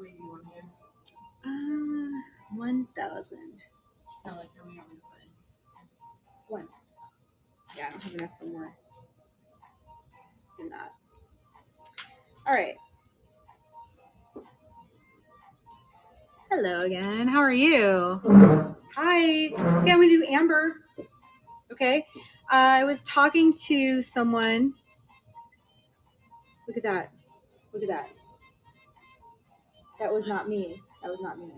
many do you want here? 1,000. How many you want me to put in? 1. Yeah, I don't have enough for more than that. All right. Hello again. How are you? Hi. Okay, I'm going to do Amber. Okay. I was talking to someone. Look at that. Look at that. That was not me. That was not me.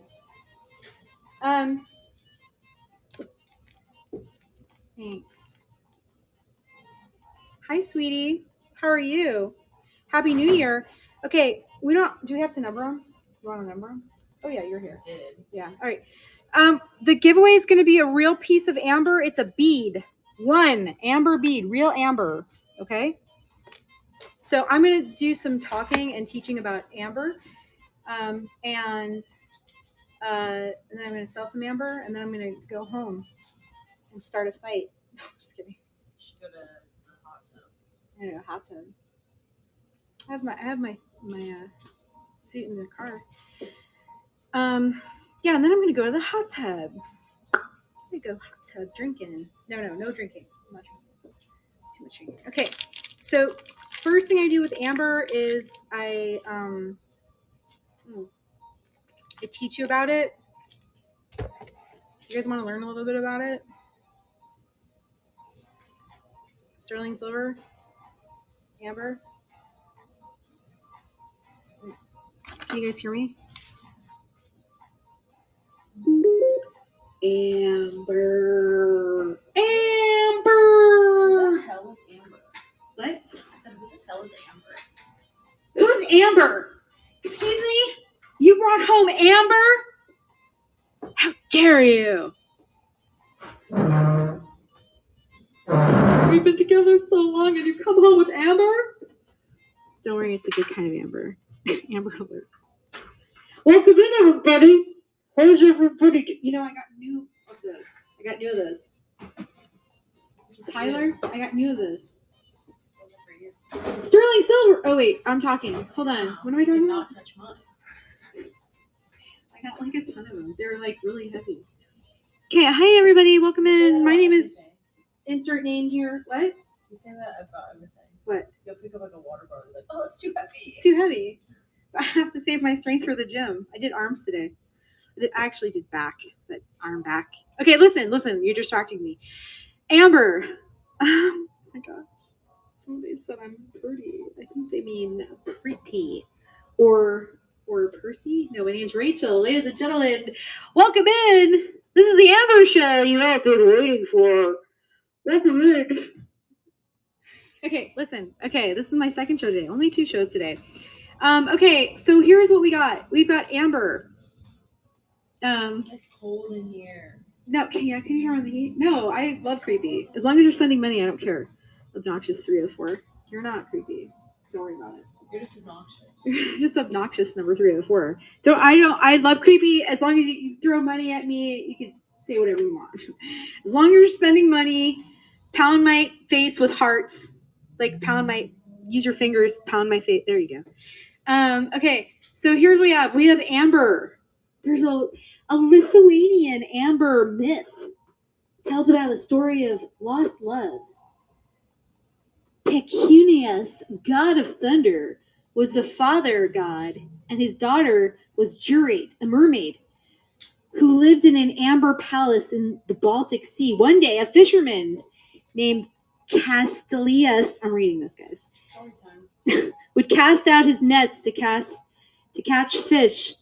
Thanks. Hi, sweetie. How are you? Happy New Year. Okay, do we have to number them? You want to number them? Oh yeah, you're here. I did. Yeah. All right. The giveaway is going to be a real piece of amber. It's a bead. 1 amber bead, real amber. Okay. So I'm going to do some talking and teaching about amber, and then I'm going to sell some amber, and then I'm going to go home and start a fight. Just kidding. You should go to the hot tub. I know, hot tub. I have my suit in the car. Yeah, and then I'm gonna go to the hot tub. I'm gonna go hot tub drinking. No drinking. I'm not drinking. Too much drinking. Okay, so first thing I do with amber is I teach you about it. You guys want to learn a little bit about it? Sterling silver, amber. Can you guys hear me? Amber. Amber. Who the hell is Amber? What? I said, who the hell is Amber? Who's Amber? Excuse me? You brought home Amber? How dare you? We've been together so long and you come home with Amber? Don't worry, it's a good kind of Amber. Amber alert. Welcome in, everybody. How's everybody? You know, I got new of this. Tyler, I got new of this. Sterling silver. Oh wait, I'm talking. Hold on. What am I talking about? Not touch mine. I got like a ton of them. They're like really heavy. Okay, hi everybody. Welcome in. My name is. Insert name here. What? You say that about everything. What? You'll pick up like a water bottle and like, oh, it's too heavy. It's too heavy. I have to save my strength for the gym. I did arms today. I actually did back, but arm back. Okay, listen. You're distracting me. Amber. Oh my gosh. Somebody said I'm pretty. I think they mean pretty. Or Percy? No, my name's Rachel. Ladies and gentlemen, welcome in. This is the Amber Show you have been waiting for. Welcome in. Okay, listen. Okay, this is my second show today. Only 2 shows today. Okay, so here's what we got. We've got Amber. It's cold in here. No, can you hear on the heat? No, I love creepy. As long as you're spending money, I don't care. Obnoxious 304. You're not creepy. Don't worry about it. You're just obnoxious. Just obnoxious number 304. I love creepy. As long as you throw money at me, you can say whatever you want. As long as you're spending money, pound my face with hearts. Like use your fingers, pound my face. There you go. Okay, so here's what we have. We have Amber. There's a Lithuanian Amber myth. It tells about a story of lost love. Pecunius, god of thunder, was the father god, and his daughter was Jurate, a mermaid, who lived in an amber palace in the Baltic Sea. One day, a fisherman named Castellius, I'm reading this, guys, would cast out his nets to catch fish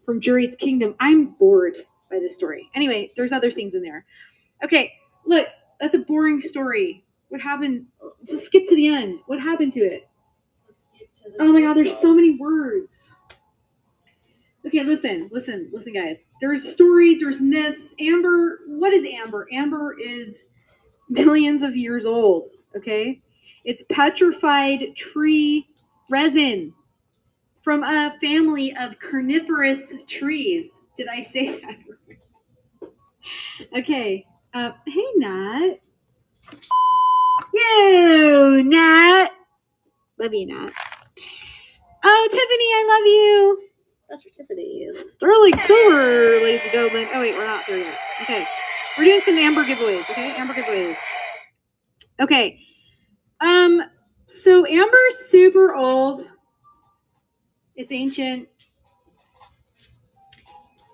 from Jurate's kingdom. I'm bored by this story. Anyway, there's other things in there. Okay, look, that's a boring story. What happened? Just skip to the end. What happened to it? Oh my God, there's so many words. Okay, listen, guys. There's stories, there's myths. Amber, what is amber? Amber is millions of years old, okay? It's petrified tree resin from a family of coniferous trees. Did I say that right? Okay. Hey, Nat. Yo, Nat. Love you, Nat. Oh, Tiffany, I love you. That's for Tiffany. Sterling silver, ladies and gentlemen. Oh wait, we're not there yet. Okay, we're doing some amber giveaways. Okay, amber giveaways. Okay, so amber's super old. It's ancient.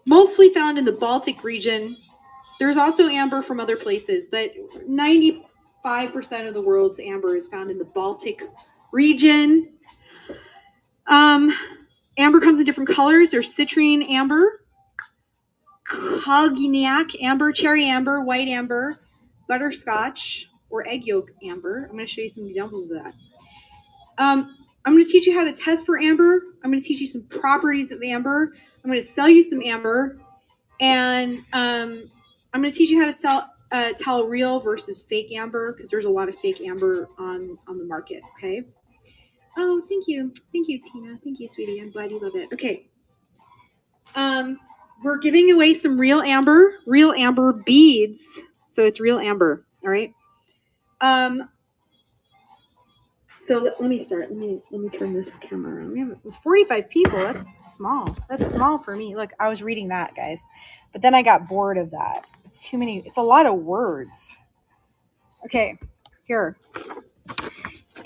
Mostly found in the Baltic region. There's also amber from other places, but 95% of the world's amber is found in the Baltic region. Amber comes in different colors. There's citrine amber, cognac amber, cherry amber, white amber, butterscotch, or egg yolk amber. I'm going to show you some examples of that. I'm going to teach you how to test for amber. I'm going to teach you some properties of amber. I'm going to sell you some amber. And I'm going to teach you how to tell real versus fake amber, because there's a lot of fake amber on the market, okay? Oh, thank you. Thank you, Tina. Thank you, sweetie. I'm glad you love it. Okay. We're giving away some real amber beads. So it's real amber, all right? So let me start. Let me turn this camera around. We have 45 people. That's small. That's small for me. Look, I was reading that, guys. But then I got bored of that. It's too many. It's a lot of words. Okay, here.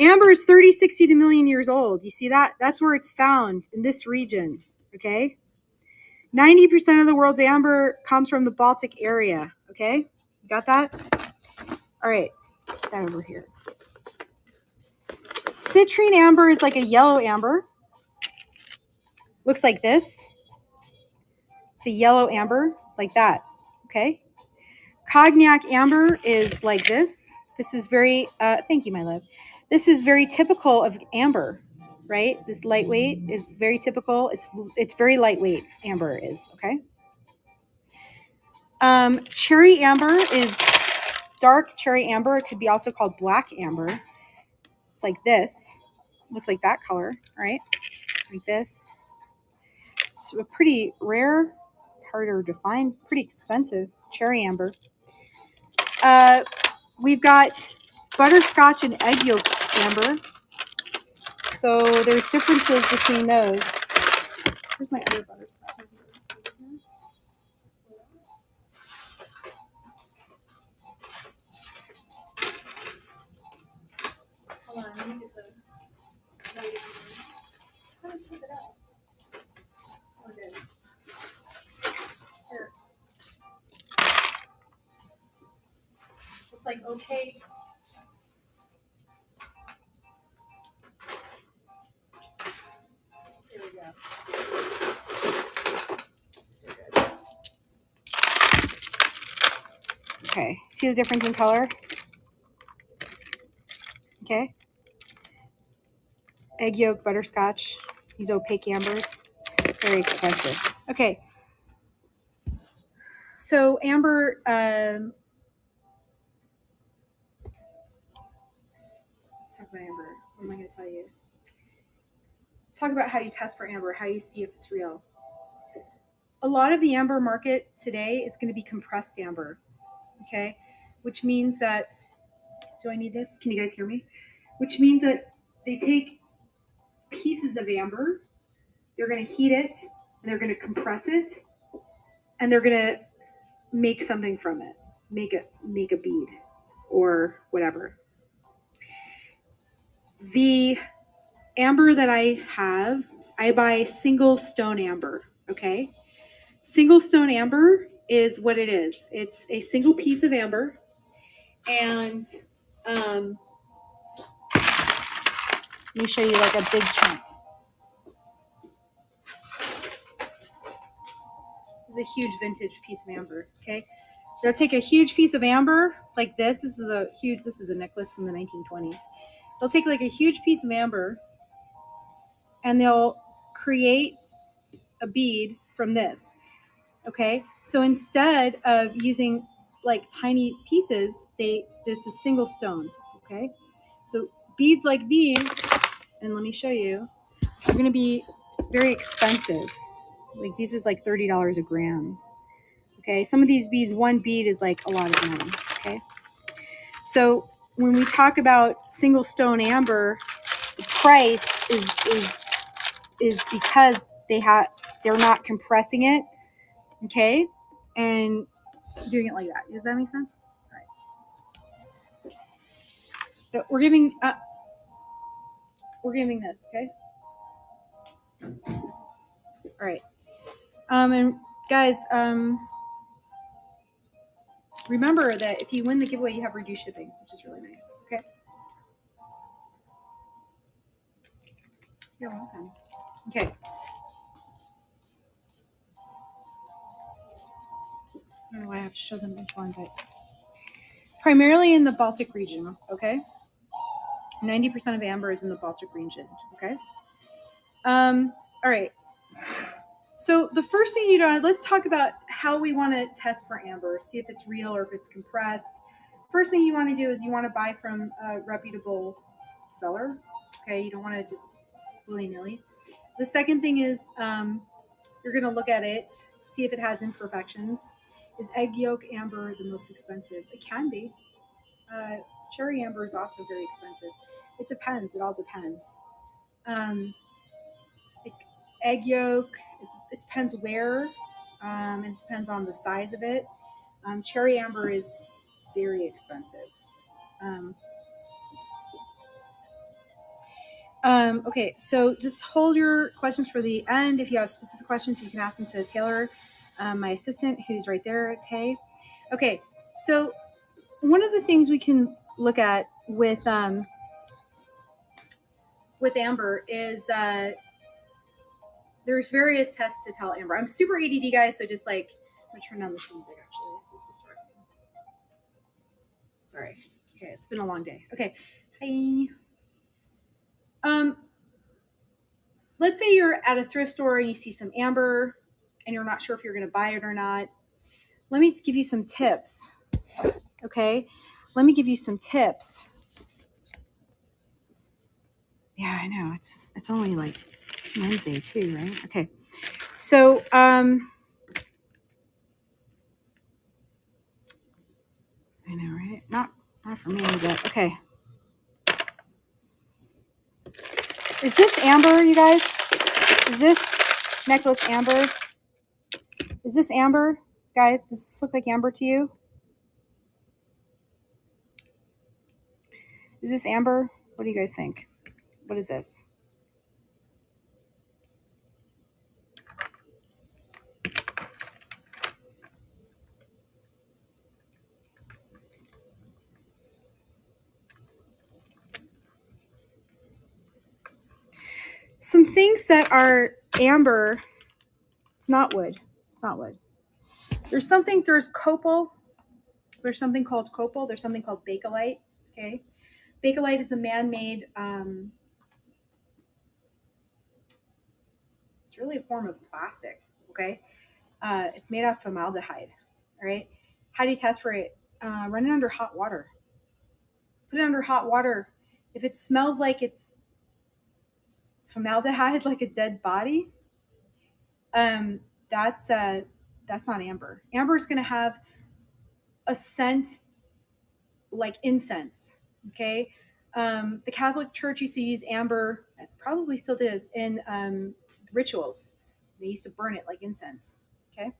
Amber is 30, 60 to million years old. You see that? That's where it's found, in this region, okay? 90% of the world's amber comes from the Baltic area, okay? Got that? All right, that over here. Citrine amber is like a yellow amber. Looks like this. It's a yellow amber, like that, okay? Cognac amber is like this. This is very, thank you, my love. This is very typical of amber, right? This lightweight is very typical. It's very lightweight, amber is, okay? Cherry amber is dark cherry amber. It could be also called black amber. It's like this. Looks like that color, right? Like this. It's a pretty rare, harder to find, pretty expensive cherry amber. We've got butterscotch and egg yolk amber. So there's differences between those. Where's my other butterscotch? Hold on, let me get the lighting. How do you keep it up? Okay. Here. It's like okay. There we go. Okay, see the difference in color? Okay. Egg yolk, butterscotch, these opaque ambers, very expensive. Okay. So amber, let's talk about amber. What am I going to tell you? Let's talk about how you test for amber, how you see if it's real. A lot of the amber market today is going to be compressed amber, okay? Which means that, do I need this? Can you guys hear me? Which means that they take pieces of amber, they're going to heat it, and they're going to compress it, and they're going to make something from it, make a bead or whatever. The amber that I have, I buy single stone amber, okay? Single stone amber is what it is. It's a single piece of amber, and let me show you like a big chunk. This is a huge vintage piece of amber, okay? They'll take a huge piece of amber like this. This is a necklace from the 1920s. They'll take like a huge piece of amber and they'll create a bead from this, okay? So instead of using like tiny pieces, this is single stone, okay? So beads like these, and let me show you, are going to be very expensive. Like these is like $30 a gram. Okay, some of these beads, one bead is like a lot of money. Okay, so when we talk about single stone amber, the price is because they're not compressing it, okay, and doing it like that. Does that make sense? All right. So we're giving this, okay. All right. And guys, remember that if you win the giveaway, you have reduced shipping, which is really nice. Okay. You're welcome. Okay. I don't know why I have to show them which one, but primarily in the Baltic region. Okay. 90% of amber is in the Baltic region. Okay. All right. So the first thing let's talk about how we want to test for amber, see if it's real or if it's compressed. First thing you want to do is you want to buy from a reputable seller. Okay, you don't want to just willy-nilly. The second thing is you're going to look at it, see if it has imperfections. Is egg yolk amber the most expensive? It can be. Cherry amber is also very expensive. It depends. It all depends. Egg yolk, it depends where, and it depends on the size of it. Cherry amber is very expensive. Okay, so just hold your questions for the end. If you have specific questions, you can ask them to Taylor, my assistant, who's right there, Tay. Okay, so one of the things we can look at with amber is there's various tests to tell amber. I'm super ADD, guys, so just like, I'm gonna turn down this music actually. This is distracting. Sorry. Okay, it's been a long day. Okay. Hi. Let's say you're at a thrift store and you see some amber and you're not sure if you're going to buy it or not. Let me give you some tips. Okay. Let me give you some tips. Yeah, I know. It's only like Wednesday too, right? Okay. So, I know, right? Not for me, but okay. Is this amber, you guys? Is this necklace amber? Is this amber? Guys, does this look like amber to you? Is this amber? What do you guys think? What is this? Some things that are amber, it's not wood. It's not wood. There's copal. There's something called copal. There's something called bakelite. Okay. Bakelite is a man-made, it's really a form of plastic. Okay. It's made out of formaldehyde. All right. How do you test for it? Run it under hot water. Put it under hot water. If it smells like it's formaldehyde, like a dead body, that's not amber. Amber is going to have a scent like incense. Okay. The Catholic Church used to use amber, probably still does, in rituals. They used to burn it like incense. Okay.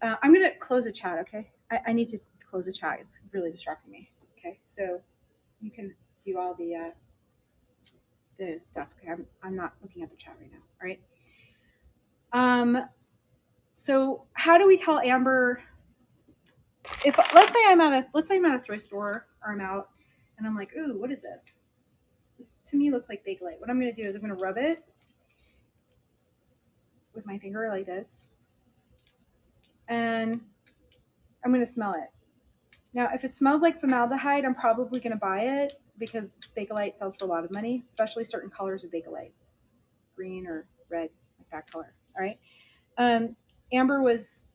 I'm going to close the chat. Okay. I need to close the chat. It's really distracting me. Okay. So you can do all the stuff. Okay. I'm not looking at the chat right now. All right. So how do we tell amber? If let's say I'm at a thrift store, or I'm out and I'm like, ooh, what is this? This to me looks like bakelite. What I'm going to do is I'm going to rub it with my finger like this, and I'm going to smell it. Now, if it smells like formaldehyde, I'm probably going to buy it because bakelite sells for a lot of money, especially certain colors of bakelite, green or red, like that color. All right. Amber was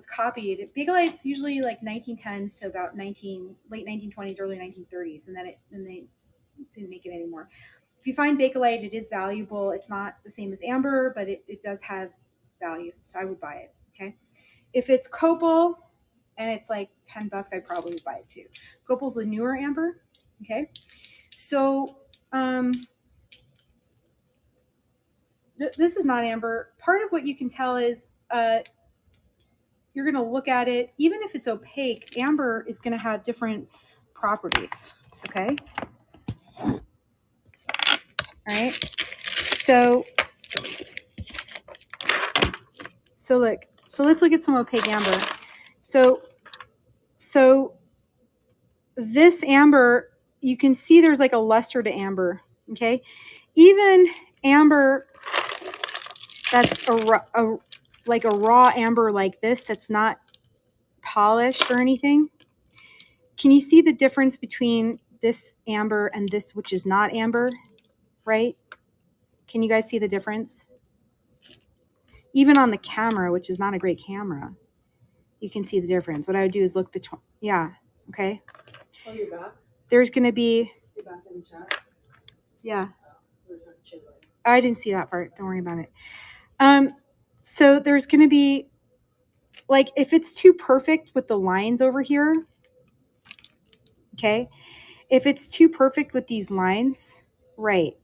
copied. Bakelite's usually like 1910s to about late 1920s, early 1930s, and then they didn't make it anymore. If you find bakelite, it is valuable. It's not the same as amber, but it does have value, so I would buy it. Okay. If it's copal and it's like $10, I'd probably buy it too. Copal's a newer amber. Okay. So this is not amber. Part of what you can tell is you're going to look at it, even if it's opaque, amber is going to have different properties. Okay. All right. So look. So let's look at some opaque amber. So this amber, you can see there's like a luster to amber. Okay. Even amber that's like a raw amber like this, that's not polished or anything. Can you see the difference between this amber and this, which is not amber, right? Can you guys see the difference? Even on the camera, which is not a great camera, you can see the difference. What I would do is look between, yeah, okay. Oh, you're back? There's going to be, You're back in the chat? yeah. There's no chili. I didn't see that part. Don't worry about it. So there's going to be, like, if it's too perfect with the lines over here, okay, if it's too perfect with these lines, right,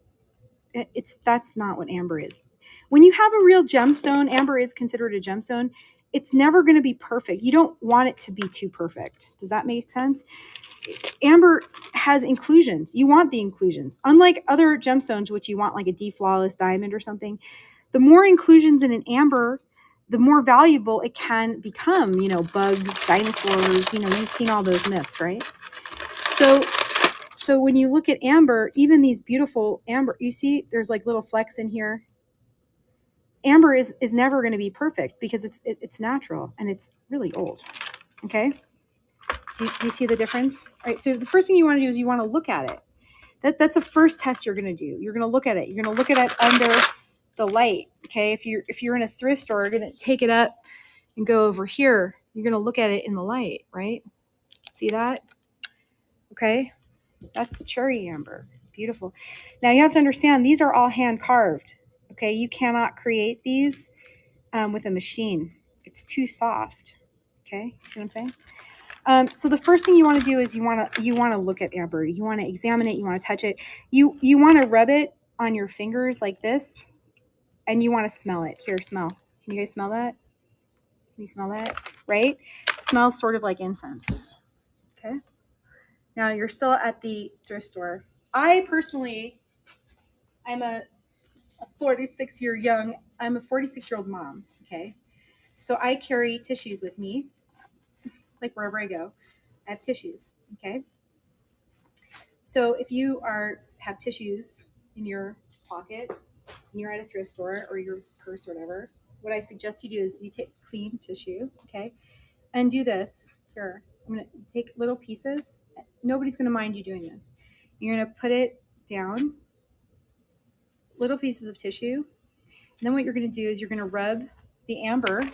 that's not what amber is. When you have a real gemstone, amber is considered a gemstone. It's never going to be perfect. You don't want it to be too perfect. Does that make sense? Amber has inclusions. You want the inclusions. Unlike other gemstones, which you want like a deflawless diamond or something, the more inclusions in an amber, the more valuable it can become. You know, bugs, dinosaurs, you know, you've seen all those myths, right? So when you look at amber, even these beautiful amber, you see there's like little flecks in here. Amber is never going to be perfect because it's natural and it's really old. Okay. Do you see the difference? All right. So the first thing you want to do is you want to look at it. That's a first test you're going to do. You're going to look at it. You're going to look at it under the light. Okay. If you're in a thrift store, you're going to take it up and go over here. You're going to look at it in the light, right? See that? Okay. That's cherry amber. Beautiful. Now you have to understand these are all hand carved. Okay. You cannot create these with a machine. It's too soft. Okay. See what I'm saying? So the first thing you want to do is you want to look at amber. You want to examine it. You want to touch it. You want to rub it on your fingers like this, and you want to smell it. Here, smell. Can you guys smell that? Can you smell that? Right? It smells sort of like incense. Okay. Now you're still at the thrift store. I personally, I'm a 46-year-old mom. Okay. So I carry tissues with me, like wherever I go. I have tissues. Okay. So if you have tissues in your pocket and you're at a thrift store or your purse or whatever, what I suggest you do is you take clean tissue, okay, and do this. Here, I'm going to take little pieces. Nobody's going to mind you doing this. You're going to put it down, little pieces of tissue. And then what you're going to do is you're going to rub the amber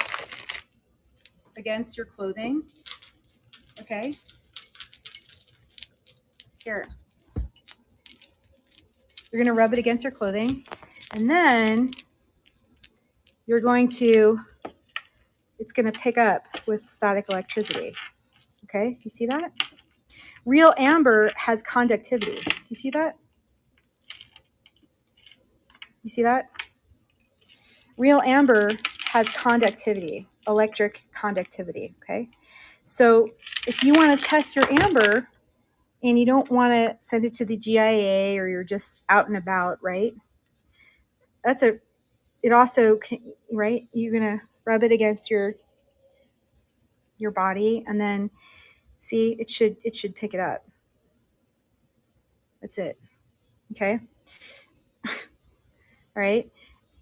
against your clothing, okay? Here. You're going to rub it against your clothing, and then you're going to, it's going to pick up with static electricity. Okay, you see that? Real amber has conductivity. Do you see that? You see that? Real amber has conductivity, electric conductivity. Okay, so if you want to test your amber and you don't want to send it to the GIA or you're just out and about, right? It also, right? You're going to rub it against your body, and then see, it should pick it up. That's it. Okay. All right.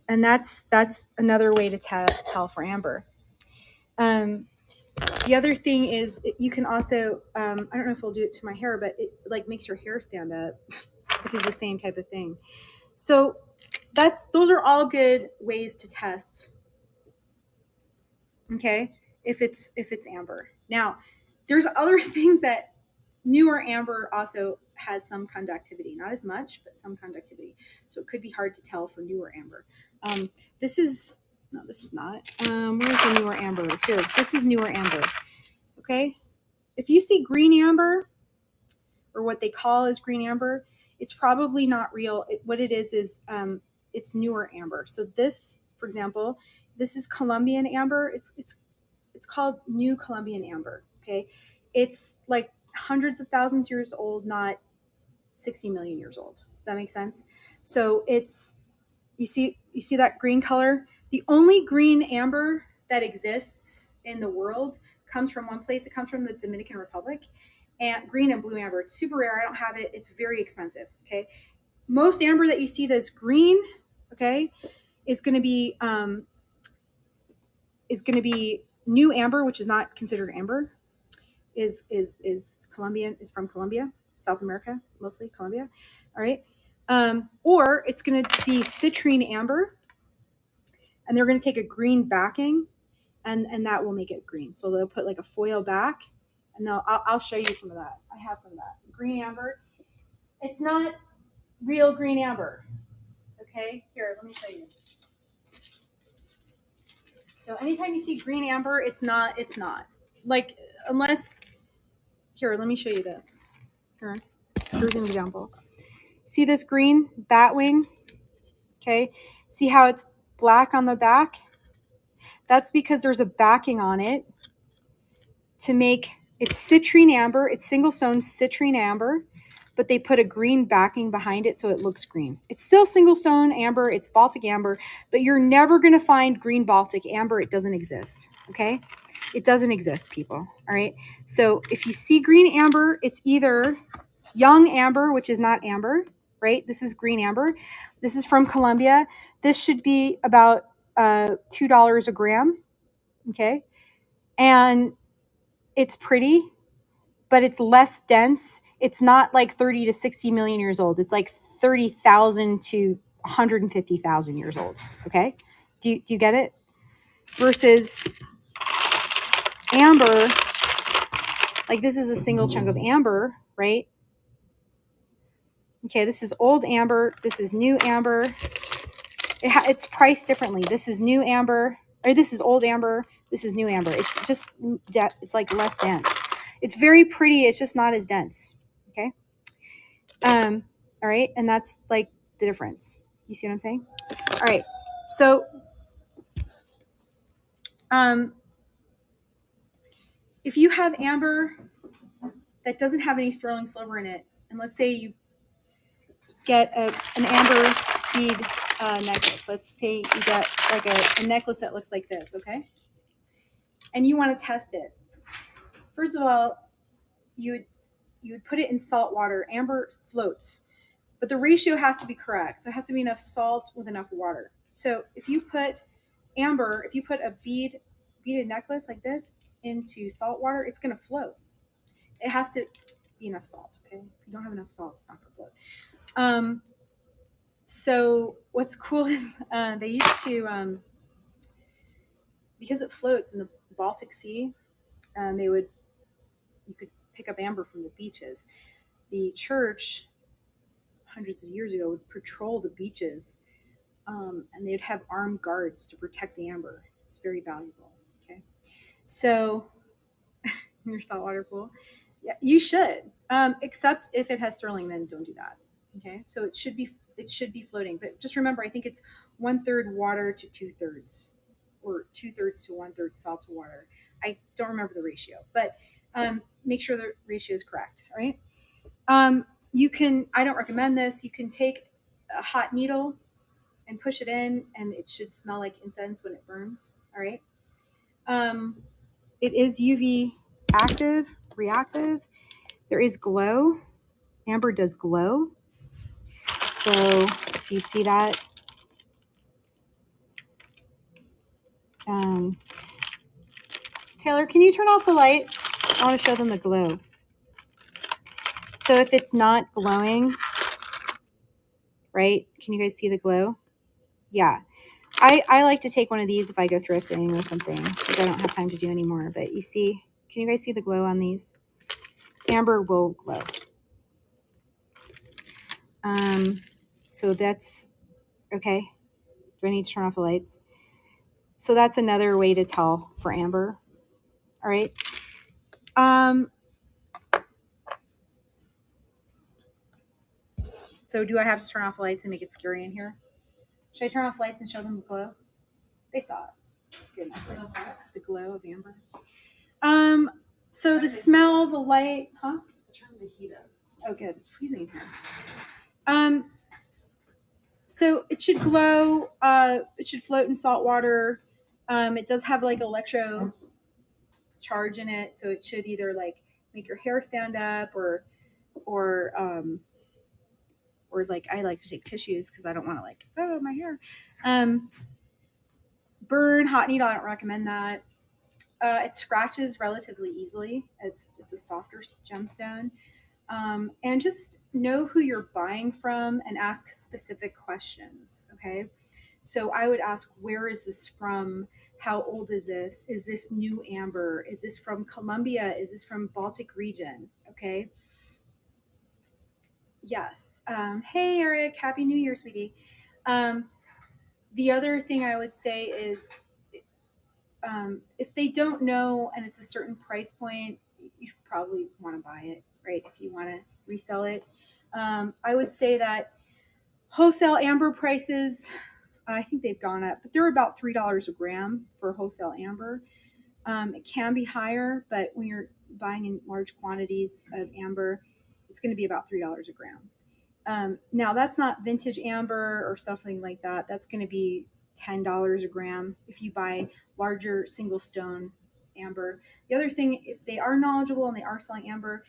And that's another way to tell for amber. The other thing is you can also, I don't know if it'll do it to my hair, but it like makes your hair stand up, which is the same type of thing. So those are all good ways to test. Okay. If it's amber. Now there's other things that newer amber also has some conductivity, not as much, but some conductivity. So it could be hard to tell for newer amber. This is not. Where's the newer amber? Here, this is newer amber. Okay. If you see green amber, or what they call as green amber, it's probably not real. What it is it's newer amber. So this, for example, this is Colombian amber. It's called New Colombian amber. Okay, it's like hundreds of thousands years old, not 60 million years old. Does that make sense? So it's you see that green color? The only green amber that exists in the world comes from one place. It comes from the Dominican Republic. And green and blue amber. It's super rare. I don't have it. It's very expensive. Okay. Most amber that you see that's green, okay, is going to be new amber, which is not considered amber. Is Colombian, is from Colombia, South America, mostly Colombia. All right. Or it's going to be citrine amber, and they're going to take a green backing, and that will make it green. So they'll put like a foil back, and I'll show you some of that. I have some of that green amber. It's not real green amber. Okay, here, let me show you. So anytime you see green amber, it's not like, unless, here, let me show you this. Here, here's an example. See this green bat wing? Okay, see how it's black on the back? That's because there's a backing on it to make it's citrine amber. It's single stone citrine amber, but they put a green backing behind it so it looks green. It's still single stone amber. It's Baltic amber, but you're never going to find green Baltic amber. It doesn't exist. Okay, it doesn't exist, people. All right. So if you see green amber, it's either young amber, which is not amber, right? This is green amber. This is from Colombia. This should be about $2 a gram. Okay, and it's pretty, but it's less dense. It's not like 30 to 60 million years old. It's like 30,000 to 150,000 years old. Okay, do you get it? Versus amber, like this is a single chunk of amber, right? Okay, this is old amber. This is new amber. It's priced differently. This is new amber, or this is old amber. This is new amber. It's just, it's like less dense. It's very pretty. It's just not as dense. Okay. All right. And that's like the difference. You see what I'm saying? All right. So, if you have amber that doesn't have any sterling silver in it, and let's say you get an amber bead necklace. Let's say you get like a necklace that looks like this, okay? And you want to test it. First of all, you would put it in salt water. Amber floats, but the ratio has to be correct. So it has to be enough salt with enough water. So if you put amber, if you put a beaded necklace like this into salt water, it's going to float. It has to be enough salt, okay? If you don't have enough salt, it's not going to float. So what's cool is they used to, because it floats in the Baltic Sea, you could pick up amber from the beaches. The church, hundreds of years ago, would patrol the beaches, and they'd have armed guards to protect the amber. It's very valuable. Okay, so in your saltwater pool, yeah, you should. Except if it has sterling, then don't do that. Okay, so it should be floating, but just remember, I think it's 1/3 water to 2/3, or 2/3 to 1/3 salt to water. I don't remember the ratio, but make sure the ratio is correct. All right. You can, I don't recommend this. You can take a hot needle and push it in, and it should smell like incense when it burns. All right. It is UV active, reactive. There is glow. Amber does glow. So if you see that, Taylor, can you turn off the light? I want to show them the glow. So if it's not glowing, right? Can you guys see the glow? Yeah. I like to take one of these if I go thrifting or something, which I don't have time to do anymore. But you see, can you guys see the glow on these? Amber will glow. So that's, okay. Do I need to turn off the lights? So that's another way to tell for amber. All right. So do I have to turn off the lights and make it scary in here? Should I turn off lights and show them the glow? They saw it. It's good enough. For the what? The glow of amber. So the smell, the light, huh? Turn the heat up. Oh, good. It's freezing in here. So it should glow. It should float in salt water. It does have like electro charge in it, so it should either like make your hair stand up or like I like to take tissues because I don't want to like my hair. Burn hot needle. I don't recommend that. It scratches relatively easily. It's a softer gemstone. And just know who you're buying from and ask specific questions. Okay. So I would ask, where is this from? How old is this? Is this new amber? Is this from Colombia? Is this from Baltic region? Okay. Yes. Hey, Eric. Happy New Year, sweetie. The other thing I would say is if they don't know and it's a certain price point, you probably want to buy it, right? If you want to resell it. I would say that wholesale amber prices, I think they've gone up, but they're about $3 a gram for wholesale amber. It can be higher, but when you're buying in large quantities of amber, it's going to be about $3 a gram. Now, that's not vintage amber or something like that. That's going to be $10 a gram if you buy larger single stone amber. The other thing, if they are knowledgeable and they are selling amber,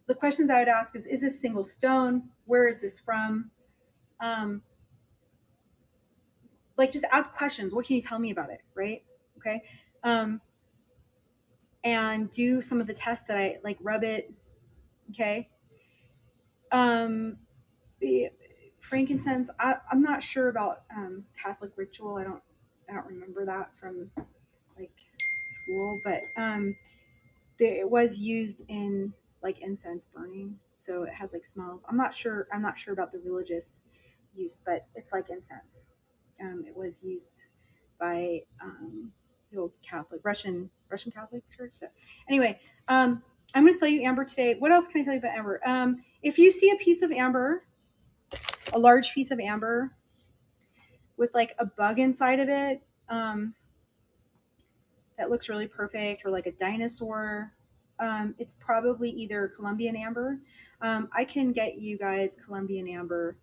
the questions I would ask is this single stone? Where is this from? Like just ask questions. What can you tell me about it? Right. Okay. And do some of the tests that I like, rub it. Okay. Frankincense. I'm not sure about Catholic ritual. I don't remember that from like school, but it was used in like incense burning, so it has like smells. I'm not sure about the religious use, but it's like incense. It was used by the old Catholic Russian Catholic Church. So anyway, I'm going to sell you amber today. What else can I tell you about amber? If you see a piece of amber, a large piece of amber with like a bug inside of it, that looks really perfect, or like a dinosaur, it's probably either Colombian amber. I can get you guys Colombian amber.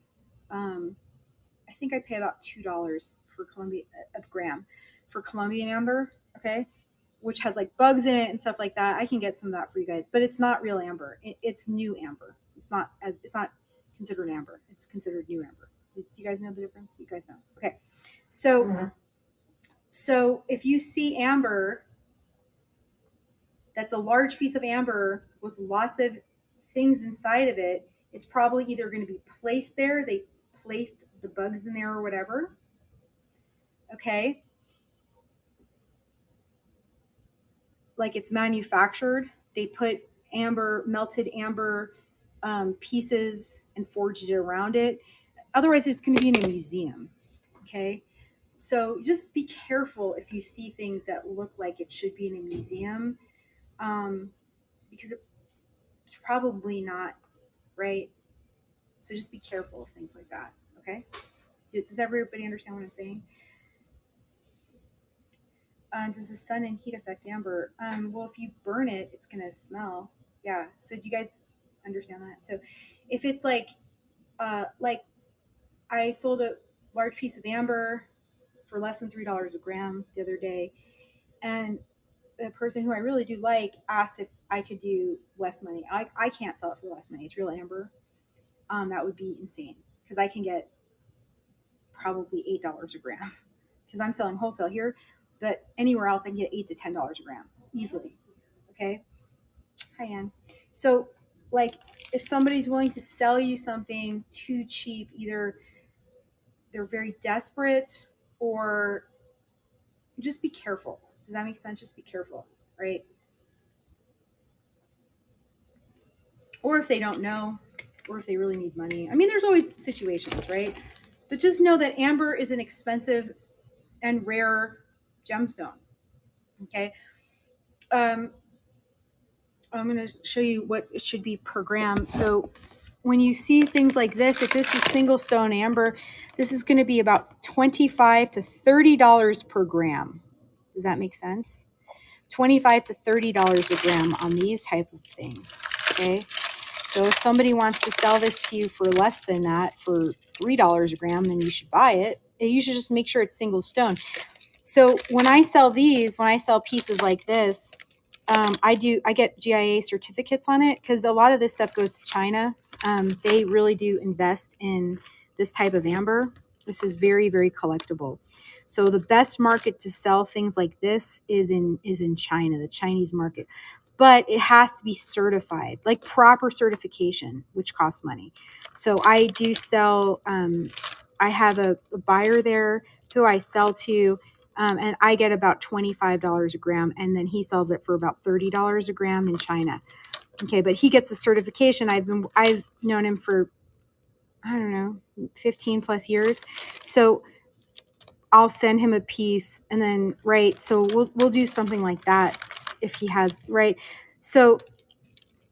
I think I pay about $2 for a gram for Colombian amber. Okay, which has like bugs in it and stuff like that. I can get some of that for you guys, but it's not real amber. It's new amber. It's not considered amber. It's considered new amber. Do you guys know the difference? You guys know. Okay, so so if you see amber, that's a large piece of amber with lots of things inside of it, it's probably either going to be placed there. They placed the bugs in there or whatever. Okay. Like it's manufactured. They put melted amber pieces and forged it around it. Otherwise, it's going to be in a museum. Okay. So just be careful if you see things that look like it should be in a museum, because it's probably not, right? So just be careful of things like that. Okay. Does everybody understand what I'm saying? Does the sun and heat affect amber? Well, if you burn it, it's going to smell. Yeah. So do you guys understand that? So if it's like I sold a large piece of amber for less than $3 a gram the other day, and the person who I really do like asked if I could do less money. I can't sell it for less money. It's real amber. That would be insane because I can get probably $8 a gram because I'm selling wholesale here, but anywhere else I can get $8 to $10 a gram easily. Okay. Hi, Ann. So like if somebody's willing to sell you something too cheap, either they're very desperate or just be careful. Does that make sense? Just be careful, right? Or if they don't know, or if they really need money. I mean, there's always situations, right? But just know that amber is an expensive and rare gemstone. Okay. I'm going to show you what it should be per gram. So when you see things like this, if this is single stone amber, this is going to be about $25 to $30 per gram. Does that make sense? $25 to $30 a gram on these type of things. Okay. So if somebody wants to sell this to you for less than that, for $3 a gram, then you should buy it. And you should just make sure it's single stone. So when I sell pieces like this, I get GIA certificates on it because a lot of this stuff goes to China. They really do invest in this type of amber. This is very, very collectible. So the best market to sell things like this is in China, the Chinese market. But it has to be certified, like proper certification, which costs money. So I do sell. I have a buyer there who I sell to. And I get about $25 a gram, and then he sells it for about $30 a gram in China. Okay, but he gets a certification. I've known him for, I don't know, 15 plus years. So I'll send him a piece, and then so we'll do something like that if he has So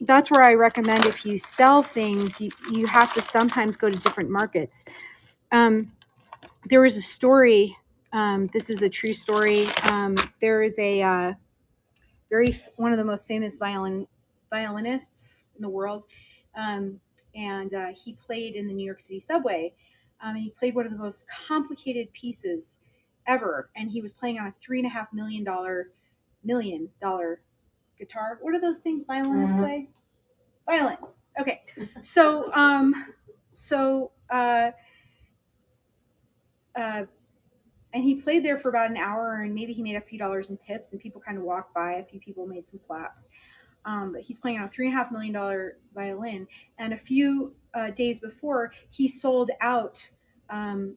that's where I recommend if you sell things, you have to sometimes go to different markets. There was a story. This is a true story. There is a one of the most famous violinists in the world, and he played in the New York City subway, and he played one of the most complicated pieces ever. And he was playing on a $3.5 million guitar. What are those things violinists play? Violins. Okay, so and he played there for about an hour, and maybe he made a few dollars in tips, and people kind of walked by. A few people made some claps. But he's playing on a $3.5 million violin. And a few days before, he sold out the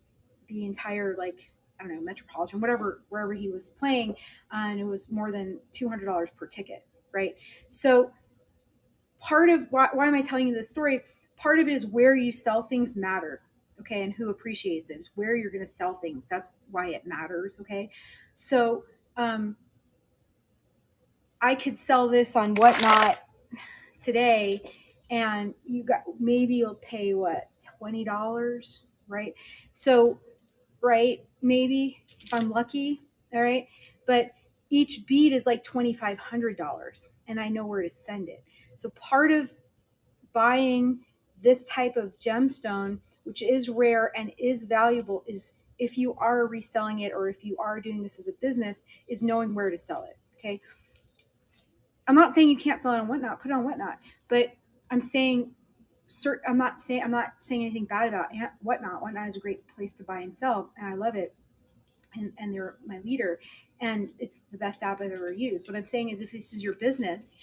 entire, Metropolitan, wherever he was playing. And it was more than $200 per ticket, right? So part of why am I telling you this story? Part of it is where you sell things matter. Okay, and who appreciates it. It's where you're going to sell things. That's why it matters. Okay, so I could sell this on Whatnot today, and you'll pay what, $20, right? So, maybe if I'm lucky, all right. But each bead is like $2,500, and I know where to send it. So part of buying this type of gemstone, which is rare and is valuable, is if you are reselling it or if you are doing this as a business, is knowing where to sell it. Okay. I'm not saying you can't sell it on Whatnot, put it on Whatnot, but I'm saying, I'm not saying anything bad about Whatnot. Whatnot is a great place to buy and sell, and I love it. And they're my leader, and it's the best app I've ever used. What I'm saying is, if this is your business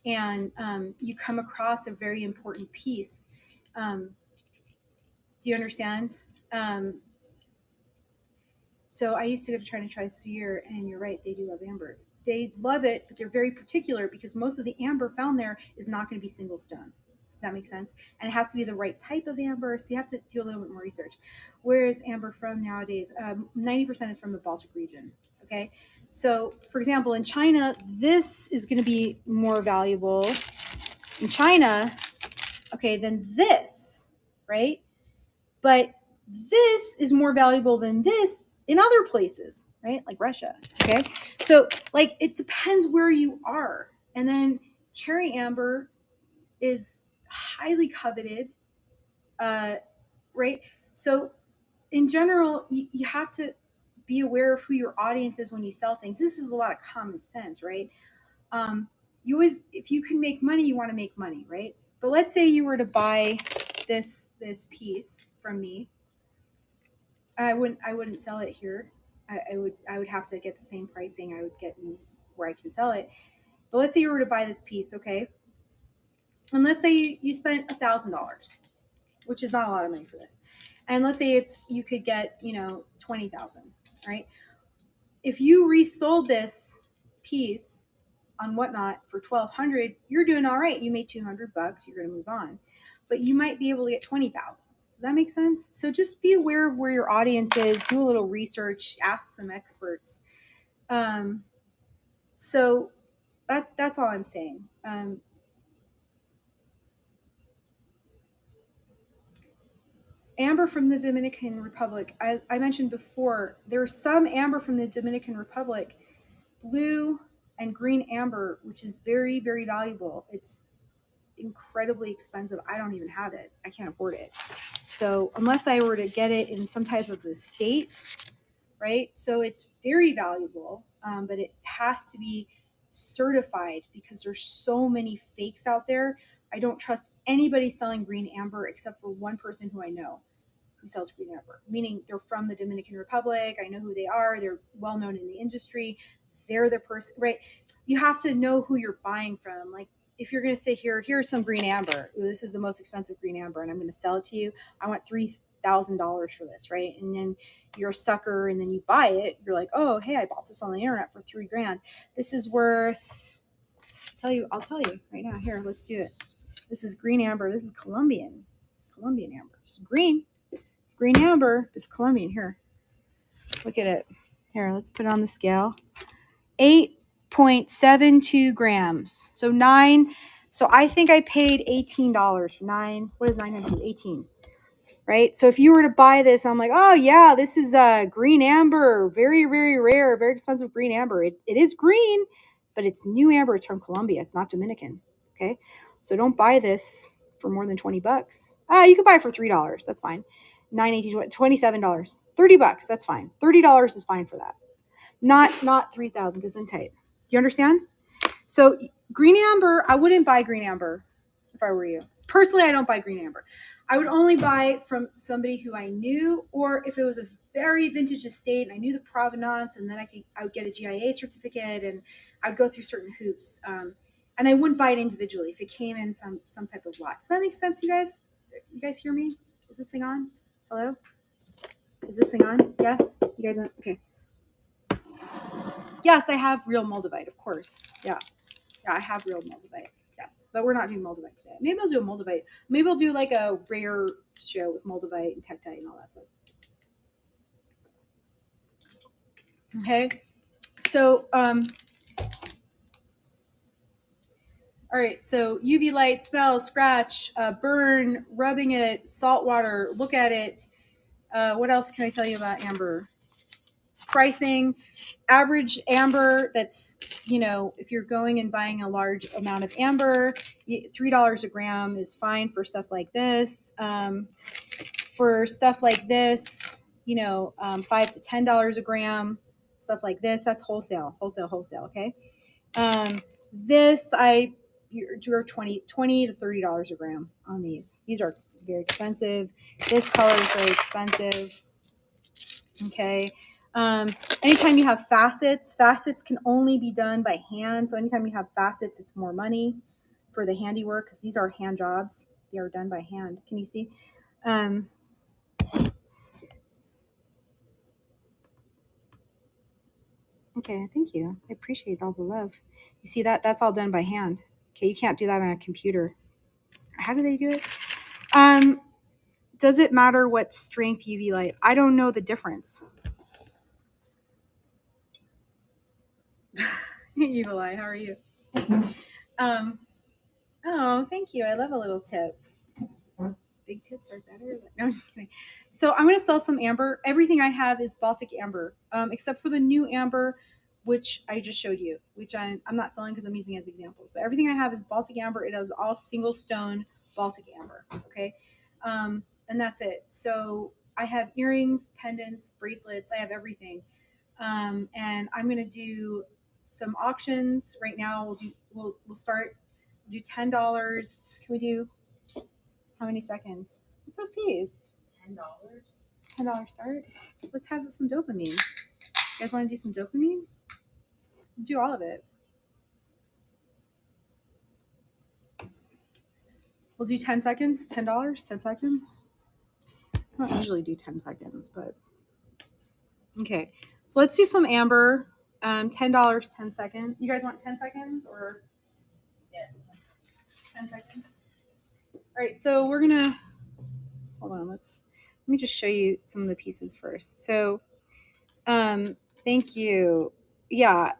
and you come across a very important piece, do you understand? So I used to go to China twice a year, and you're right, they do love amber. They love it, but they're very particular because most of the amber found there is not going to be single stone. Does that make sense? And it has to be the right type of amber, so you have to do a little bit more research. Where is amber from nowadays? 90% is from the Baltic region. Okay, so for example, in China, this is going to be more valuable in China, okay, than this, right? But this is more valuable than this in other places, right? Like Russia, okay? So, it depends where you are. And then cherry amber is highly coveted, right? So, in general, you have to be aware of who your audience is when you sell things. This is a lot of common sense, right? You always, if you can make money, you want to make money, right? But let's say you were to buy this piece from me. I wouldn't sell it here. I would have to get the same pricing I would get where I can sell it. But let's say you were to buy this piece, okay? And let's say you spent $1,000, which is not a lot of money for this. And let's say you could get, 20,000, right? If you resold this piece on Whatnot for 1,200, you're doing all right. You made $200. You're going to move on, but you might be able to get 20,000. Does that make sense? So just be aware of where your audience is. Do a little research. Ask some experts. So that's all I'm saying. Amber from the Dominican Republic. As I mentioned before, there's some amber from the Dominican Republic, blue and green amber, which is very, very valuable. It's incredibly expensive. I don't even have it. I can't afford it. So unless I were to get it in some type of estate, right? So it's very valuable, but it has to be certified because there's so many fakes out there. I don't trust anybody selling green amber except for one person who I know who sells green amber, meaning they're from the Dominican Republic. I know who they are. They're well known in the industry. They're the person, right? You have to know who you're buying from. Like if you're going to say here's some green amber. This is the most expensive green amber, and I'm going to sell it to you. I want $3,000 for this, right? And then you're a sucker, and then you buy it. You're like, oh, hey, I bought this on the internet for $3,000. This is worth. I'll tell you right now. Here, let's do it. This is green amber. This is Colombian amber. It's green. It's green amber. It's Colombian. Here, look at it. Here, let's put it on the scale. 8.72 grams. So 9. So I think I paid $18 for 9. What is 9 times 2? 18. Right? So if you were to buy this, I'm like, oh yeah, this is green amber. Very, very rare, very expensive green amber. It is green, but it's new amber. It's from Colombia. It's not Dominican. Okay? So don't buy this for more than $20. You could buy it for $3. That's fine. $9, $18, $27. $30. That's fine. $30 is fine for that. Not 3,000 because then tight. Do you understand? So green amber, I wouldn't buy green amber if I were you. Personally, I don't buy green amber. I would only buy from somebody who I knew, or if it was a very vintage estate and I knew the provenance, and then I would get a GIA certificate and I'd go through certain hoops. And I wouldn't buy it individually if it came in some type of lot. Does that make sense, you guys? You guys hear me? Is this thing on? Hello? Is this thing on? Yes? You guys on? Okay. Yes, I have real moldavite, of course. Yeah, I have real moldavite. Yes, but we're not doing moldavite today. Maybe I'll do a moldavite. Maybe I'll do like a rare show with moldavite and tektite and all that stuff. Okay, so all right. So UV light, smell, scratch, burn, rubbing it, salt water. Look at it. What else can I tell you about amber? Pricing, average amber, that's, if you're going and buying a large amount of amber, $3 a gram is fine for stuff like this. For stuff like this, $5 to $10 a gram, stuff like this, that's wholesale, okay? You're $20 to $30 a gram on these. These are very expensive. This color is very expensive, okay? Anytime you have facets can only be done by hand. So anytime you have facets, it's more money for the handiwork because these are hand jobs. They are done by hand. Can you see? Okay, thank you. I appreciate all the love. You see that? That's all done by hand. Okay, you can't do that on a computer. How do they do it? Does it matter what strength UV light? I don't know the difference. Evil Eye, how are you? Oh, thank you. I love a little tip. Big tips are better. No, I'm just kidding. So I'm going to sell some amber. Everything I have is Baltic amber, except for the new amber, which I just showed you, which I'm not selling because I'm using as examples. But everything I have is Baltic amber. It is all single stone Baltic amber. Okay, and that's it. So I have earrings, pendants, bracelets. I have everything, and I'm going to do some auctions right now. We'll start. Do $10. Can we do? How many seconds? What's up, fees? $10. $10 start. Let's have some dopamine. You guys want to do some dopamine? Do all of it. We'll do 10 seconds. $10. 10 seconds. I don't usually do 10 seconds, but okay. So let's do some amber. $10, 10 seconds. You guys want 10 seconds or? Yes. 10 seconds. All right, so we're gonna hold on. Let me just show you some of the pieces first. So, thank you. Yeah,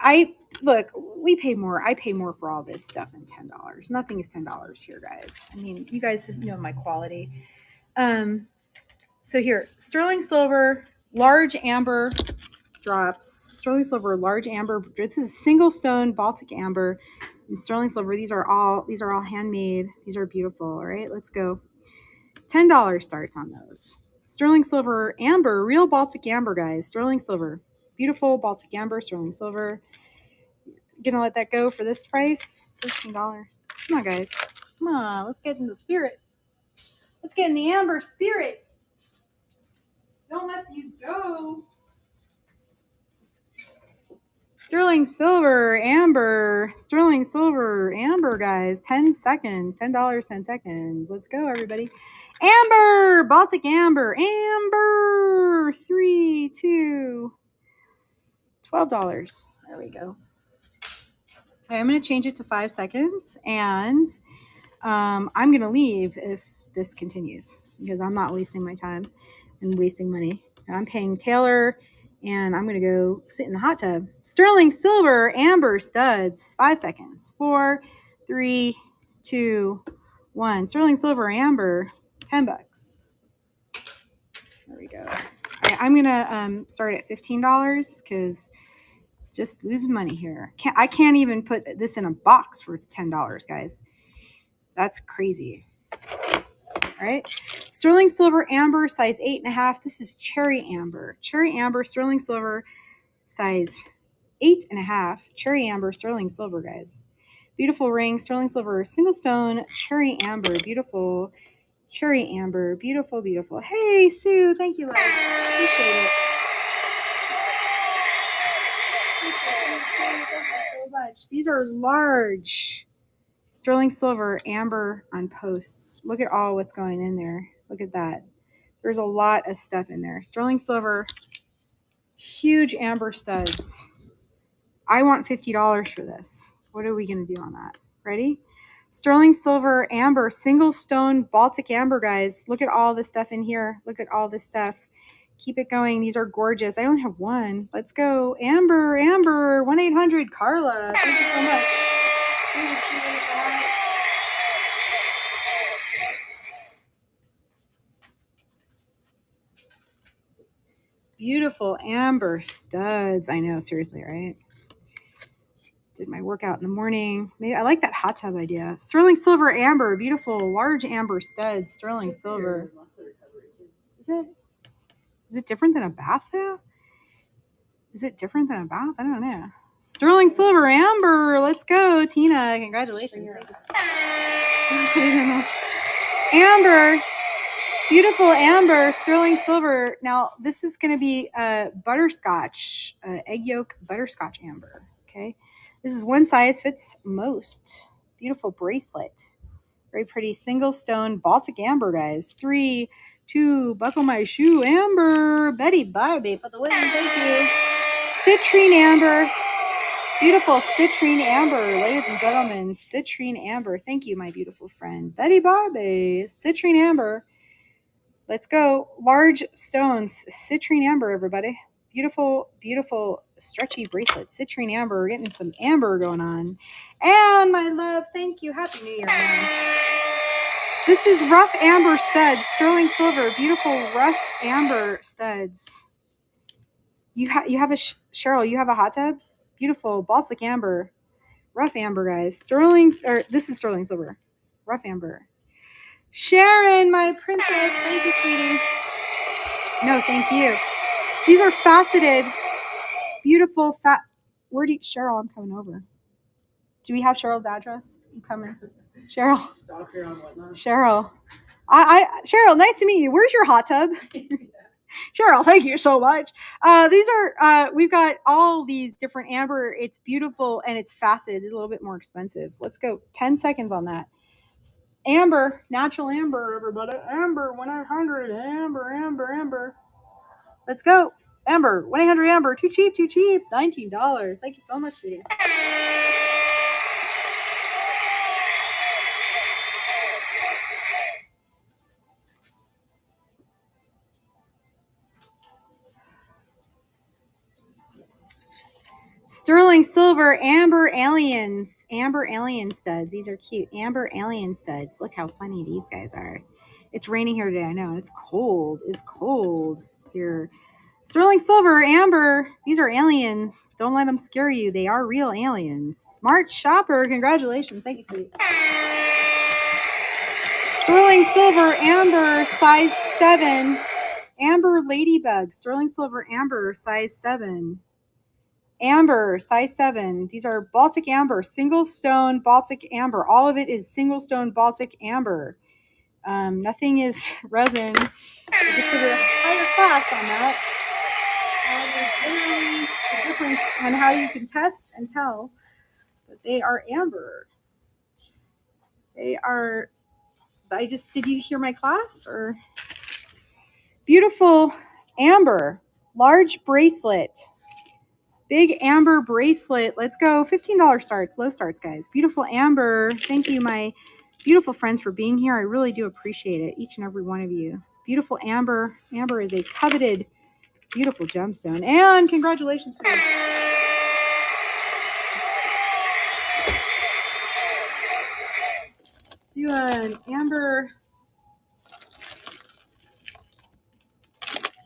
we pay more. I pay more for all this stuff than $10. Nothing is $10 here, guys. I mean, you guys know my quality. So here, sterling silver, large amber drops. Sterling silver, large amber. This is single stone Baltic amber and sterling silver. These are all handmade. These are beautiful. All right, let's go. $10 starts on those. Sterling silver amber, real Baltic amber, guys. Sterling silver, beautiful Baltic amber, sterling silver. Gonna let that go for this price? $13. Come on, guys. Come on, let's get in the spirit. Let's get in the amber spirit. Don't let these go. Sterling silver, amber, guys. 10 seconds. $10, 10 seconds. Let's go, everybody. Amber, Baltic amber, amber. 3, 2, $12. There we go. Okay, I'm going to change it to 5 seconds, and I'm going to leave if this continues because I'm not wasting my time and wasting money. I'm paying Taylor, and I'm going to go sit in the hot tub. Sterling silver, amber studs, 5 seconds. 4, 3, 2, 1. Sterling silver, amber, $10. There we go. All right, I'm going to start at $15 because just losing money here. I can't even put this in a box for $10, guys. That's crazy. All right. Sterling silver amber, size 8.5. This is cherry amber. Cherry amber, sterling silver, size 8.5. Cherry amber, sterling silver, guys. Beautiful ring, sterling silver, single stone, cherry amber, beautiful. Cherry amber, beautiful, beautiful. Hey, Sue, thank you, love. Appreciate it. Thank you so much. These are large. Sterling silver, amber on posts. Look at all what's going in there. Look at that. There's a lot of stuff in there. Sterling silver, huge amber studs. I want $50 for this. What are we going to do on that? Ready? Sterling silver, amber, single stone, Baltic amber, guys. Look at all this stuff in here. Look at all this stuff. Keep it going. These are gorgeous. I only have one. Let's go. Amber, amber, 1-800-CARLA. Thank you so much. Beautiful amber studs. I know, seriously, right? Did my workout in the morning. Maybe I like that hot tub idea. Sterling silver amber, beautiful, large amber studs. Sterling silver. Is it different than a bath though? Is it different than a bath? I don't know. Sterling silver amber. Let's go, Tina. Congratulations. Amber. Beautiful amber, sterling silver. Now, this is going to be butterscotch, egg yolk butterscotch amber. Okay. This is one size fits most. Beautiful bracelet. Very pretty single stone Baltic amber, guys. 3, 2, buckle my shoe, amber. Betty Barbie for the win. Thank you. Citrine amber. Beautiful citrine amber, ladies and gentlemen. Citrine amber. Thank you, my beautiful friend. Betty Barbie. Citrine amber. Let's go. Large stones. Citrine amber, everybody. Beautiful, beautiful, stretchy bracelet. Citrine amber. We're getting some amber going on. And my love, thank you. Happy New Year, man. This is rough amber studs. Sterling silver. Beautiful rough amber studs. You have a Cheryl. You have a hot tub. Beautiful Baltic amber. Rough amber, guys. This is sterling silver. Rough amber. Sharon, my princess. Thank you, sweetie. No, thank you. These are faceted, beautiful Cheryl, I'm coming over. Do we have Cheryl's address? I'm coming. Cheryl. Stop here on Whatnot. Cheryl. Cheryl, nice to meet you. Where's your hot tub? Cheryl, thank you so much. These are, we've got all these different amber. It's beautiful and it's faceted. It's a little bit more expensive. Let's go. 10 seconds on that. Amber, natural amber, everybody. Amber, 1-800, amber. Let's go. Amber, 1-800-AMBER. Too cheap. $19. Thank you so much, sweetie. Sterling silver, amber alien studs. These are cute. Amber alien studs. Look how funny these guys are. It's raining here today, I know. It's cold. It's cold here. Sterling silver, amber. These are aliens. Don't let them scare you. They are real aliens. Smart shopper. Congratulations. Thank you, sweetie. Sterling silver, amber, size 7. Amber ladybug. Sterling silver, amber, size 7. Amber, size 7. These are Baltic amber, single stone Baltic amber. All of it is single stone Baltic amber. Nothing is resin. I just did a higher class on that. It is literally the difference on how you can test and tell that they are amber. They are, did you hear my class? Or beautiful amber, large bracelet, big amber bracelet. Let's go. $15 starts, low starts, guys. Beautiful amber. Thank you, my beautiful friends, for being here. I really do appreciate it, each and every one of you. Beautiful amber. Amber is a coveted, beautiful gemstone. And congratulations to you. Do an amber.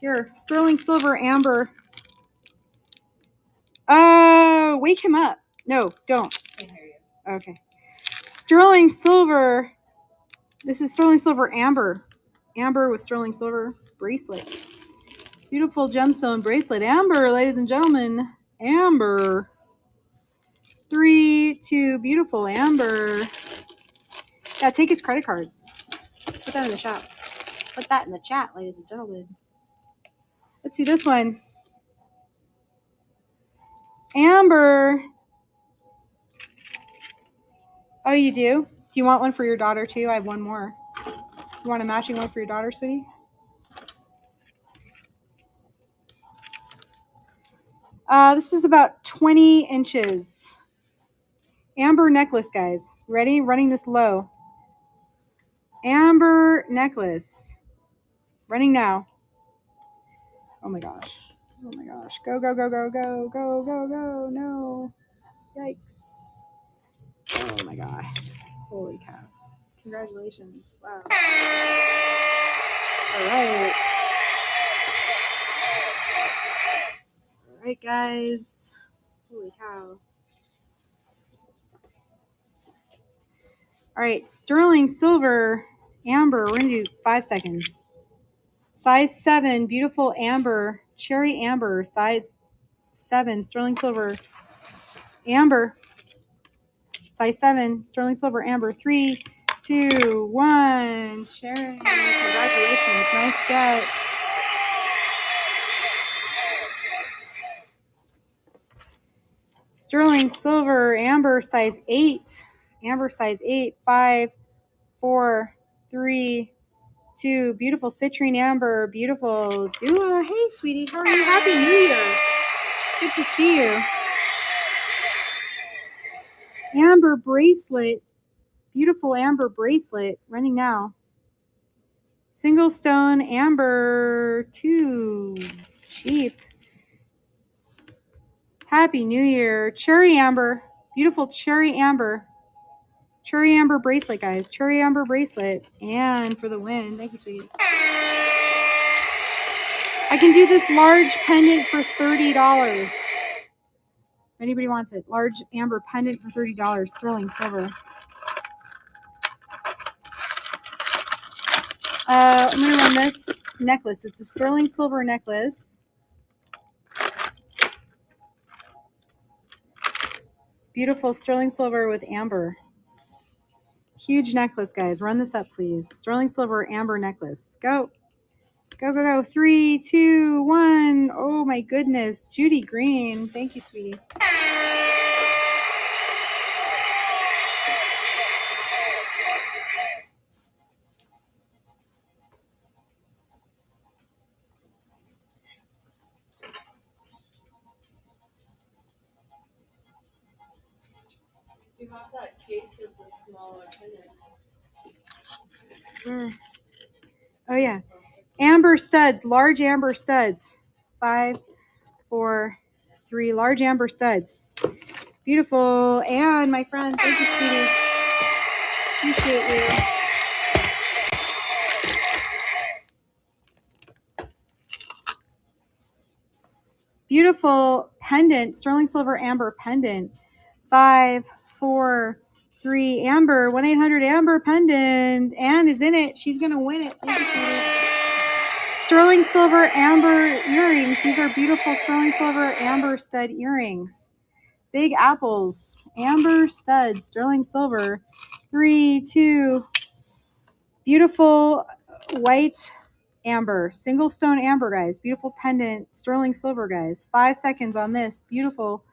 Here, sterling silver amber. Wake him up. No, don't. Okay. Sterling silver. This is sterling silver amber. Amber with sterling silver bracelet. Beautiful gemstone bracelet. Amber, ladies and gentlemen. Amber. 3, 2, beautiful amber. Yeah, take his credit card. Put that in the chat. Put that in the chat, ladies and gentlemen. Let's see this one. Amber. Oh, you do? Do you want one for your daughter too? I have one more. You want a matching one for your daughter, sweetie? This is about 20 inches. Amber necklace, guys. Ready? Running this low. Amber necklace. Running now. Oh my gosh. Oh my gosh. Go, go, go, go, go, go, go, go. No. Yikes. Oh my god. Holy cow. Congratulations. Wow. All right. All right, guys. Holy cow. All right. Sterling silver amber. We're going to do 5 seconds. Size 7. Beautiful amber. Cherry amber. Size 7. Sterling silver amber. Size 7. Sterling silver amber. 3, 2, 1. Sharon. Congratulations. Nice get. Sterling silver amber size 8. Amber size 8. 5, 4, 3, 2. Beautiful citrine amber. Beautiful. Dua. Hey, sweetie. How are you? Happy New Year. Good to see you. Amber bracelet. Beautiful amber bracelet. Running now. Single stone amber. 2. Cheap. Happy New Year. Cherry amber. Beautiful cherry amber. Cherry amber bracelet, guys. Cherry amber bracelet. And for the win. Thank you, sweetie. I can do this large pendant for $30. If anybody wants it. Large amber pendant for $30. Sterling silver. I'm going to run this necklace. It's a sterling silver necklace. Beautiful sterling silver with amber. Huge necklace, guys. Run this up, please. Sterling silver amber necklace. Go. Go, go, go. 3, 2, 1. Oh, my goodness. Judy Green. Thank you, sweetie. You have that case of the smaller pendant. Where? Oh, yeah. Amber studs. Large amber studs. 5, 4, 3. Large amber studs. Beautiful. And my friend, thank you, sweetie. Appreciate you. Beautiful pendant, sterling silver amber pendant. 5, 4, 3, Amber, 1-800-AMBER pendant. Anne is in it. She's going to win it. Thank you, sweetie. Sterling silver amber earrings. These are beautiful sterling silver amber stud earrings. Big apples, amber studs, sterling silver. 3, 2, beautiful white amber, single stone amber, guys. Beautiful pendant, sterling silver, guys. 5 seconds on this. Beautiful,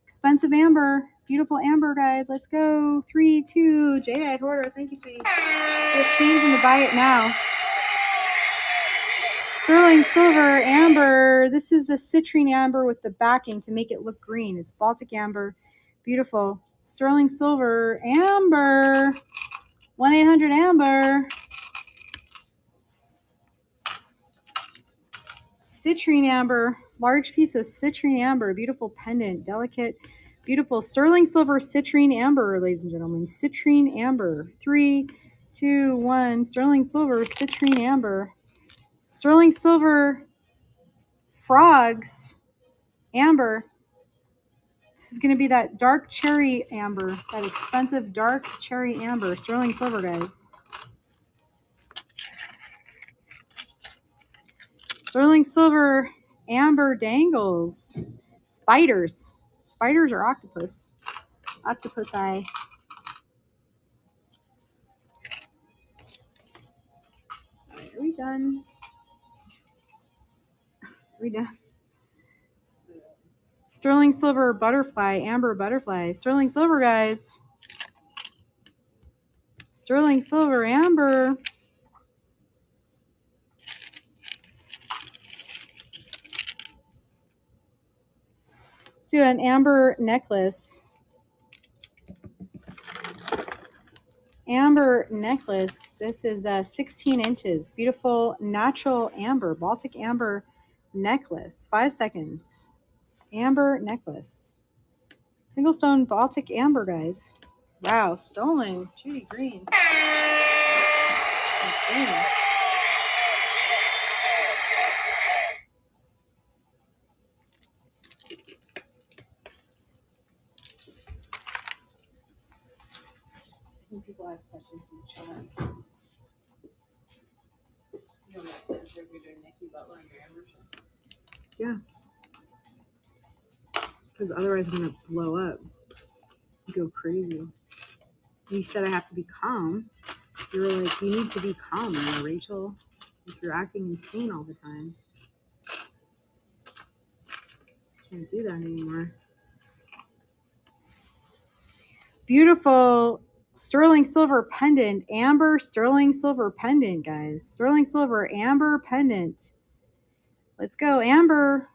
expensive amber. Beautiful amber, guys. Let's go. 3, 2, Jade order. Thank you, sweetie. We have chains in the buy it now. Sterling silver amber. This is the citrine amber with the backing to make it look green. It's Baltic amber. Beautiful. Sterling silver amber. 1-800-AMBER. Citrine amber. Large piece of citrine amber. Beautiful pendant. Delicate. Beautiful sterling silver citrine amber, ladies and gentlemen. Citrine amber. 3, 2, 1. Sterling silver citrine amber. Sterling silver frogs amber. This is going to be that dark cherry amber, that expensive dark cherry amber. Sterling silver, guys. Sterling silver amber dangles. Spiders. Spiders or octopus? Octopus eye. All right, are we done? Are we done? Sterling silver butterfly, amber butterfly. Sterling silver, guys. Sterling silver amber. Let's do an amber necklace. Amber necklace. This is 16 inches. Beautiful natural amber, Baltic amber necklace. 5 seconds. Amber necklace. Single stone Baltic amber, guys. Wow, stolen. Judy Green. Insane. I think people have questions in the chat. You know, like if you're doing Nikki Butler and your Amber show. Yeah. Because otherwise I'm going to blow up. Go crazy. You said I have to be calm. You were like, you need to be calm, Rachel. If you're acting insane all the time. Can't do that anymore. Beautiful sterling silver pendant. Amber sterling silver pendant, guys. Sterling silver amber pendant. Let's go, Amber.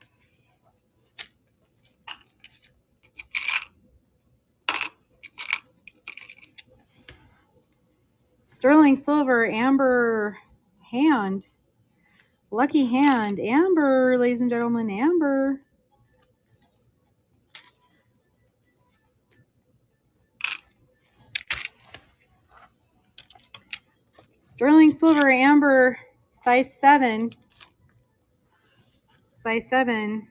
Sterling silver amber hand. Lucky hand. Amber, ladies and gentlemen, amber. Sterling silver amber, size 7. Size 7.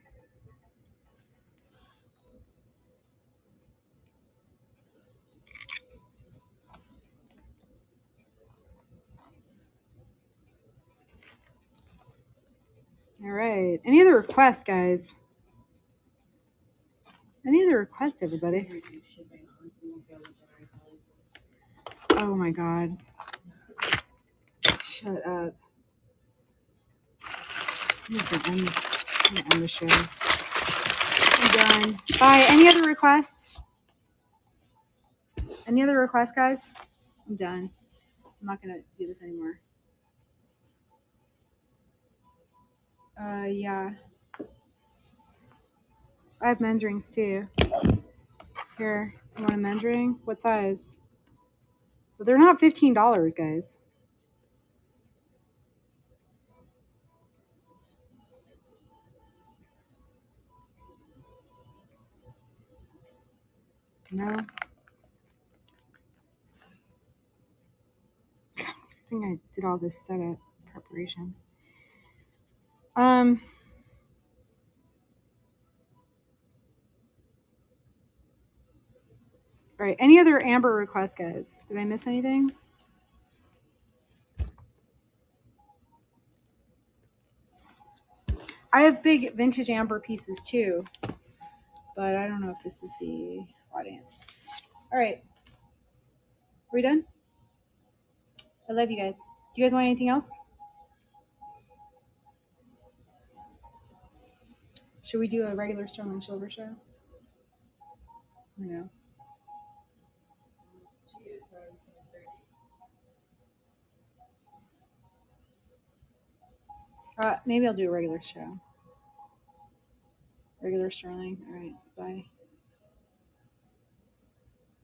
All right. Any other requests, guys? Any other requests, everybody? Oh my God. Shut up. I'm just gonna end the show. I'm done. Bye. Any other requests? Any other requests, guys? I'm done. I'm not gonna do this anymore. Yeah. I have men's rings too. Here, you want a men's ring? What size? But they're not $15, guys. No. I think I did all this setup preparation. All right. Any other amber requests, guys? Did I miss anything? I have big vintage amber pieces too, but I don't know if this is the audience. All right. Are we done? I love you guys. You guys want anything else? Should we do a regular sterling silver show? No. Gee, it's already 7:30. Maybe I'll do a regular show. Regular sterling. All right. Bye.